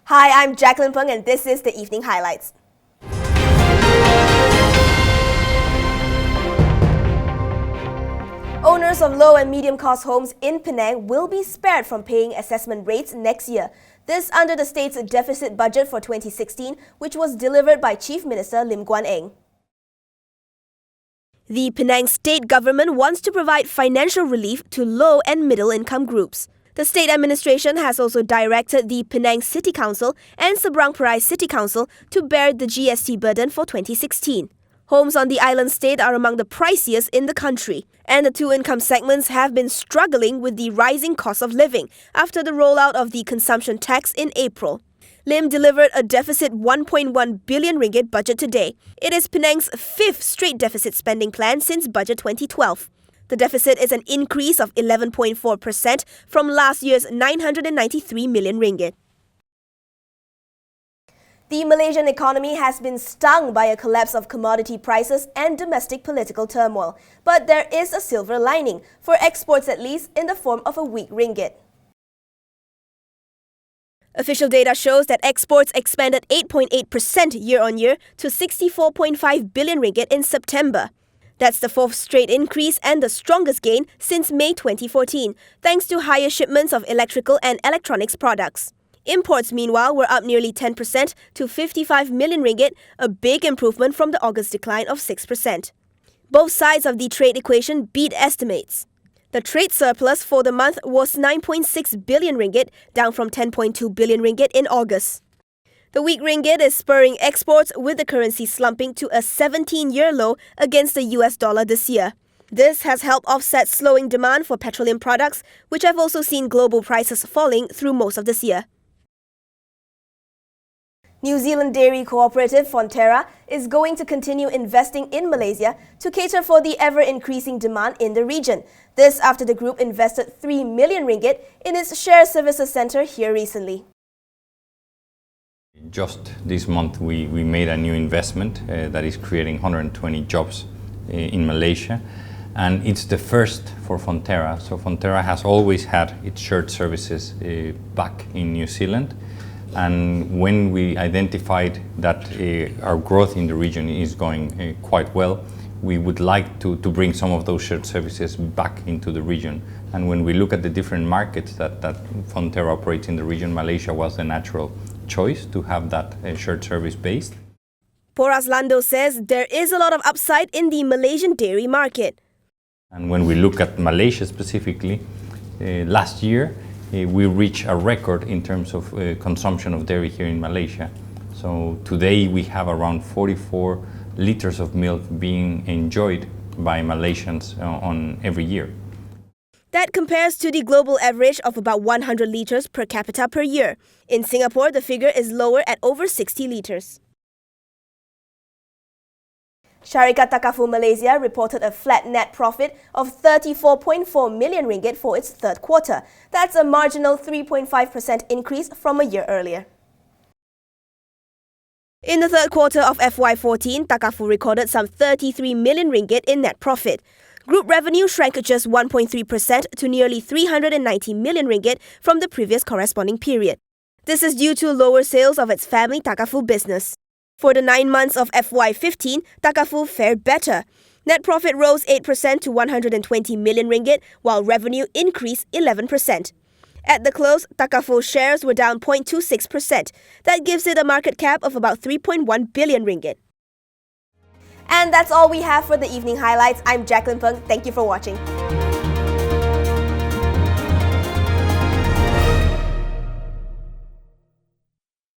Hi, I'm Jaqueline P'ng and this is the Evening Highlights. Owners of low and medium cost homes in Penang will be spared from paying assessment rates next year. This under the state's deficit budget for 2016, which was delivered by Chief Minister Lim Guan Eng. The Penang state government wants to provide financial relief to low and middle income groups. The state administration has also directed the Penang City Council and Seberang Perai City Council to bear the GST burden for 2016. Homes on the island state are among the priciest in the country, and the two income segments have been struggling with the rising cost of living after the rollout of the consumption tax in April. Lim delivered a deficit 1.1 billion ringgit budget today. It is Penang's fifth straight deficit spending plan since budget 2012. The deficit is an increase of 11.4% from last year's 993 million ringgit. The Malaysian economy has been stung by a collapse of commodity prices and domestic political turmoil. But there is a silver lining, for exports at least, in the form of a weak ringgit. Official data shows that exports expanded 8.8% year-on-year to 64.5 billion ringgit in September. That's the fourth straight increase and the strongest gain since May 2014, thanks to higher shipments of electrical and electronics products. Imports, meanwhile, were up nearly 10% to 55 million ringgit, a big improvement from the August decline of 6%. Both sides of the trade equation beat estimates. The trade surplus for the month was 9.6 billion ringgit, down from 10.2 billion ringgit in August. The weak ringgit is spurring exports, with the currency slumping to a 17-year low against the US dollar this year. This has helped offset slowing demand for petroleum products, which have also seen global prices falling through most of this year. New Zealand dairy cooperative Fonterra is going to continue investing in Malaysia to cater for the ever-increasing demand in the region. This after the group invested 3 million ringgit in its shared services centre here recently. Just this month we made a new investment that is creating 120 jobs in Malaysia, and it's the first for Fonterra. So Fonterra has always had its shared services back in New Zealand, and when we identified that our growth in the region is going quite well, we would like to bring some of those shared services back into the region. And when we look at the different markets that Fonterra operates in the region, Malaysia was the natural choice to have that shared service based. Poras Lando says there is a lot of upside in the Malaysian dairy market. And when we look at Malaysia specifically, last year we reached a record in terms of consumption of dairy here in Malaysia. So today we have around 44 liters of milk being enjoyed by Malaysians on every year. That compares to the global average of about 100 litres per capita per year. In Singapore, the figure is lower at over 60 litres. Syarikat Takaful Malaysia reported a flat net profit of 34.4 million ringgit for its third quarter. That's a marginal 3.5% increase from a year earlier. In the third quarter of FY14, Takaful recorded some 33 million ringgit in net profit. Group revenue shrank just 1.3% to nearly 390 million ringgit from the previous corresponding period. This is due to lower sales of its family Takaful business. For the 9 months of FY15, Takaful fared better. Net profit rose 8% to 120 million ringgit, while revenue increased 11%. At the close, Takaful shares were down 0.26%. That gives it a market cap of about 3.1 billion ringgit. And that's all we have for the Evening Highlights. I'm Jaqueline P'ng. Thank you for watching.